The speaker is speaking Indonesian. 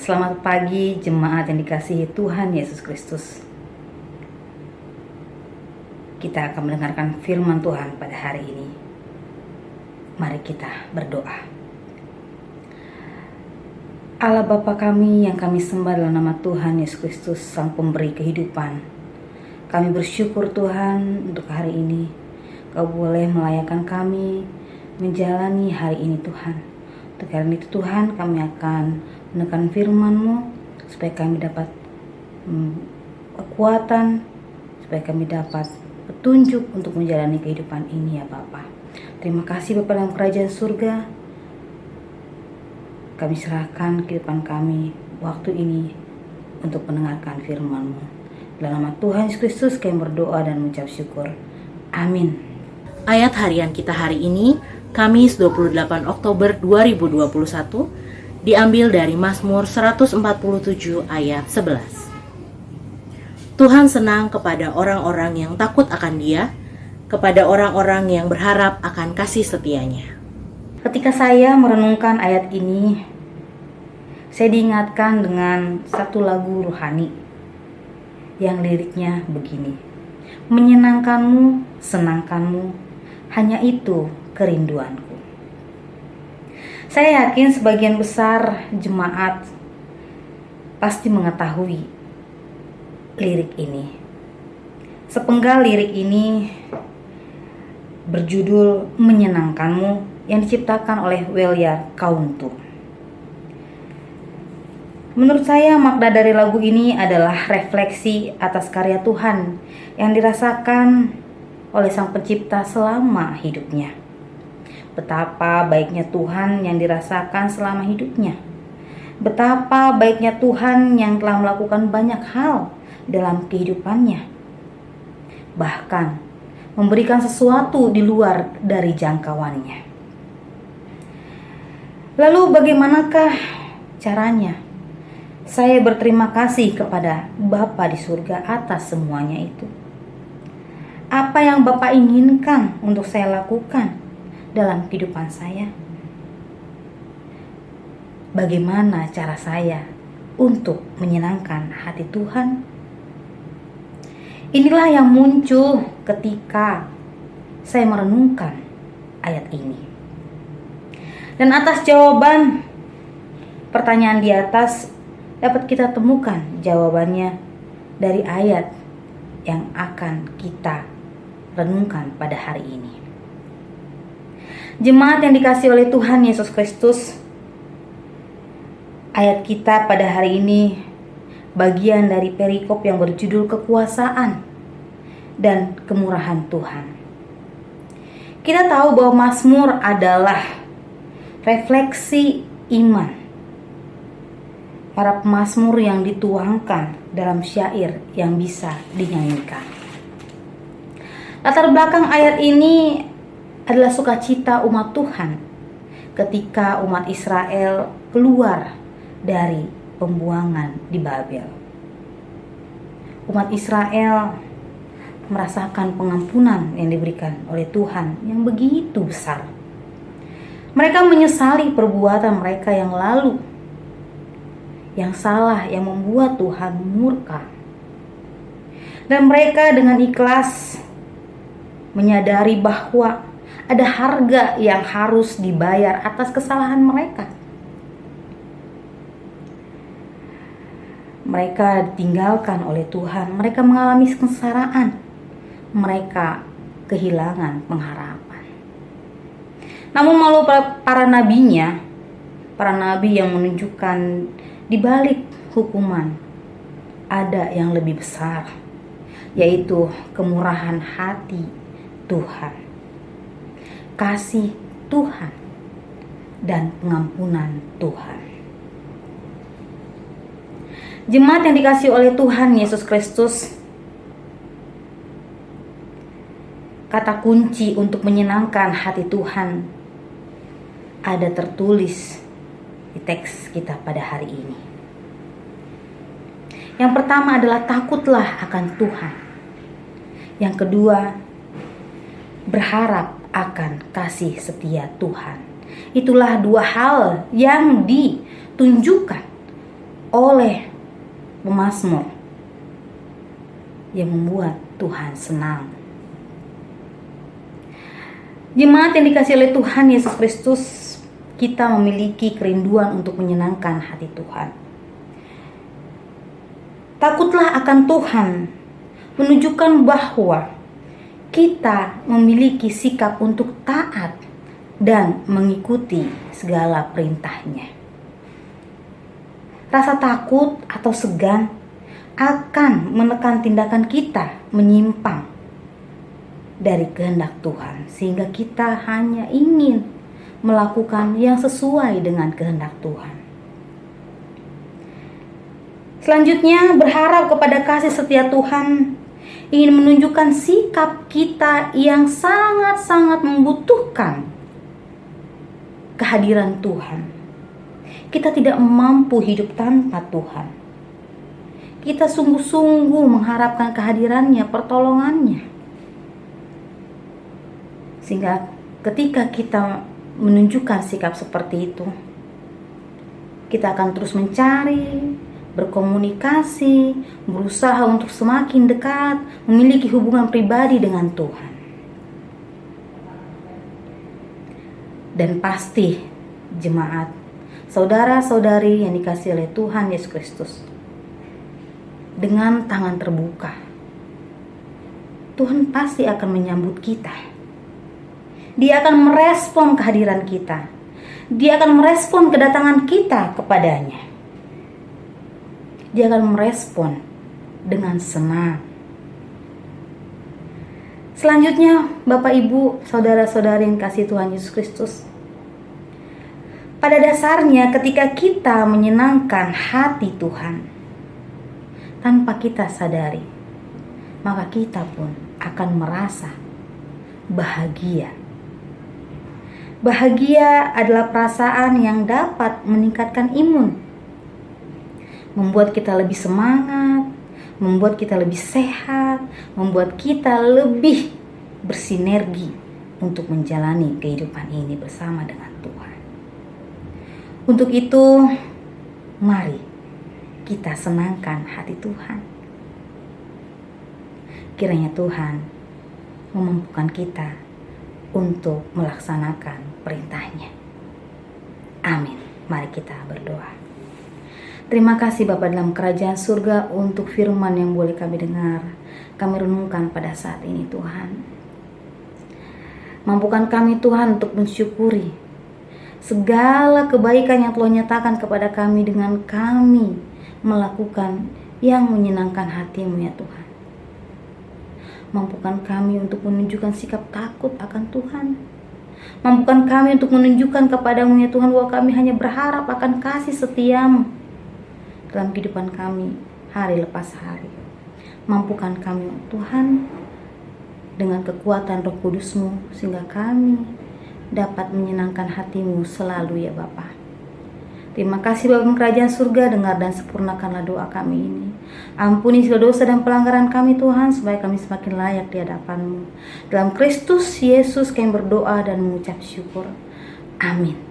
Selamat pagi jemaat yang dikasihi Tuhan Yesus Kristus. Kita akan mendengarkan firman Tuhan pada hari ini. Mari kita berdoa. Allah Bapa kami yang kami sembah dalam nama Tuhan Yesus Kristus, Sang Pemberi kehidupan. Kami bersyukur Tuhan untuk hari ini. Kau boleh melayakkan kami menjalani hari ini Tuhan. Untuk hari itu Tuhan, kami akan menekan firman-Mu supaya kami dapat kekuatan, supaya kami dapat petunjuk untuk menjalani kehidupan ini ya Bapa. Terima kasih Bapa dalam kerajaan surga. Kami serahkan kehidupan kami waktu ini untuk mendengarkan firman-Mu. Dalam nama Tuhan Yesus Kristus kami berdoa dan mengucap syukur. Amin. Ayat harian kita hari ini, Kamis 28 Oktober 2021, diambil dari Mazmur 147 ayat 11. Tuhan senang kepada orang-orang yang takut akan Dia, kepada orang-orang yang berharap akan kasih setianya. Ketika saya merenungkan ayat ini, saya diingatkan dengan satu lagu rohani yang liriknya begini. Menyenangkanmu, senangkanmu, hanya itu kerinduanku. Saya yakin sebagian besar jemaat pasti mengetahui lirik ini. Sepenggal lirik ini berjudul Menyenangkanmu yang diciptakan oleh Welya Kauntu. Menurut saya makna dari lagu ini adalah refleksi atas karya Tuhan yang dirasakan oleh Sang Pencipta selama hidupnya. Betapa baiknya Tuhan yang dirasakan selama hidupnya. Betapa baiknya Tuhan yang telah melakukan banyak hal dalam kehidupannya. Bahkan memberikan sesuatu di luar dari jangkauannya. Lalu bagaimanakah caranya saya berterima kasih kepada Bapa di surga atas semuanya itu? Apa yang Bapa inginkan untuk saya lakukan dalam kehidupan saya? Bagaimana cara saya untuk menyenangkan hati Tuhan? Inilah yang muncul ketika saya merenungkan ayat ini. Dan atas jawaban pertanyaan di atas dapat kita temukan jawabannya dari ayat yang akan kita renungkan pada hari ini. Jemaat yang dikasihi oleh Tuhan Yesus Kristus, ayat kita pada hari ini bagian dari perikop yang berjudul kekuasaan dan kemurahan Tuhan. Kita tahu bahwa Mazmur adalah refleksi iman para pemazmur yang dituangkan dalam syair yang bisa dinyanyikan. Latar belakang ayat ini adalah sukacita umat Tuhan ketika umat Israel keluar dari pembuangan di Babel. Umat Israel merasakan pengampunan yang diberikan oleh Tuhan yang begitu besar. Mereka menyesali perbuatan mereka yang lalu, yang salah, yang membuat Tuhan murka. Dan mereka dengan ikhlas menyadari bahwa ada harga yang harus dibayar atas kesalahan mereka. Mereka ditinggalkan oleh Tuhan, mereka mengalami kesengsaraan, mereka kehilangan pengharapan. Namun malu para nabinya, para nabi yang menunjukkan di balik hukuman ada yang lebih besar, yaitu kemurahan hati Tuhan, kasih Tuhan, dan pengampunan Tuhan. Jemaat yang dikasihi oleh Tuhan Yesus Kristus, kata kunci untuk menyenangkan hati Tuhan ada tertulis di teks kita pada hari ini. Yang pertama adalah takutlah akan Tuhan. Yang kedua, berharap akan kasih setia Tuhan. Itulah dua hal yang ditunjukkan oleh pemazmur yang membuat Tuhan senang. Jemaat yang dikasihi oleh Tuhan Yesus Kristus, kita memiliki kerinduan untuk menyenangkan hati Tuhan. Takutlah akan Tuhan menunjukkan bahwa kita memiliki sikap untuk taat dan mengikuti segala perintahnya. Rasa takut atau segan akan menekan tindakan kita menyimpang dari kehendak Tuhan, sehingga kita hanya ingin melakukan yang sesuai dengan kehendak Tuhan. Selanjutnya, berharap kepada kasih setia Tuhan ingin menunjukkan sikap kita yang sangat-sangat membutuhkan kehadiran Tuhan. Kita tidak mampu hidup tanpa Tuhan. Kita sungguh-sungguh mengharapkan kehadirannya, pertolongannya. Sehingga ketika kita menunjukkan sikap seperti itu, kita akan terus mencari, berkomunikasi, berusaha untuk semakin dekat, memiliki hubungan pribadi dengan Tuhan. Dan pasti jemaat, saudara-saudari yang dikasihi oleh Tuhan Yesus Kristus, dengan tangan terbuka, Tuhan pasti akan menyambut kita. Dia akan merespon kehadiran kita. Dia akan merespon kedatangan kita kepadanya. Dia akan merespon dengan senang. Selanjutnya, Bapak Ibu, saudara-saudari yang kasih Tuhan Yesus Kristus, pada dasarnya ketika kita menyenangkan hati Tuhan tanpa kita sadari, maka kita pun akan merasa bahagia. Bahagia adalah perasaan yang dapat meningkatkan imun, membuat kita lebih semangat, membuat kita lebih sehat, membuat kita lebih bersinergi untuk menjalani kehidupan ini bersama dengan Tuhan. Untuk itu, mari kita senangkan hati Tuhan. Kiranya Tuhan memampukan kita untuk melaksanakan perintahnya. Amin. Mari kita berdoa. Terima kasih Bapa dalam kerajaan surga untuk firman yang boleh kami dengar, kami renungkan pada saat ini Tuhan. Mampukan kami Tuhan untuk mensyukuri segala kebaikan yang Tuhan nyatakan kepada kami dengan kami melakukan yang menyenangkan hati-Mu ya Tuhan. Mampukan kami untuk menunjukkan sikap takut akan Tuhan. Mampukan kami untuk menunjukkan kepada-Mu ya Tuhan bahwa kami hanya berharap akan kasih setia-Mu dalam kehidupan kami hari lepas hari. Mampukan kami Tuhan dengan kekuatan Roh Kudus-Mu sehingga kami dapat menyenangkan hati-Mu selalu ya Bapa. Terima kasih Bapa kerajaan surga, dengar dan sempurnakanlah doa kami ini. Ampuni segala dosa dan pelanggaran kami Tuhan, supaya kami semakin layak di hadapan-Mu. Dalam Kristus Yesus kami berdoa dan mengucap syukur. Amin.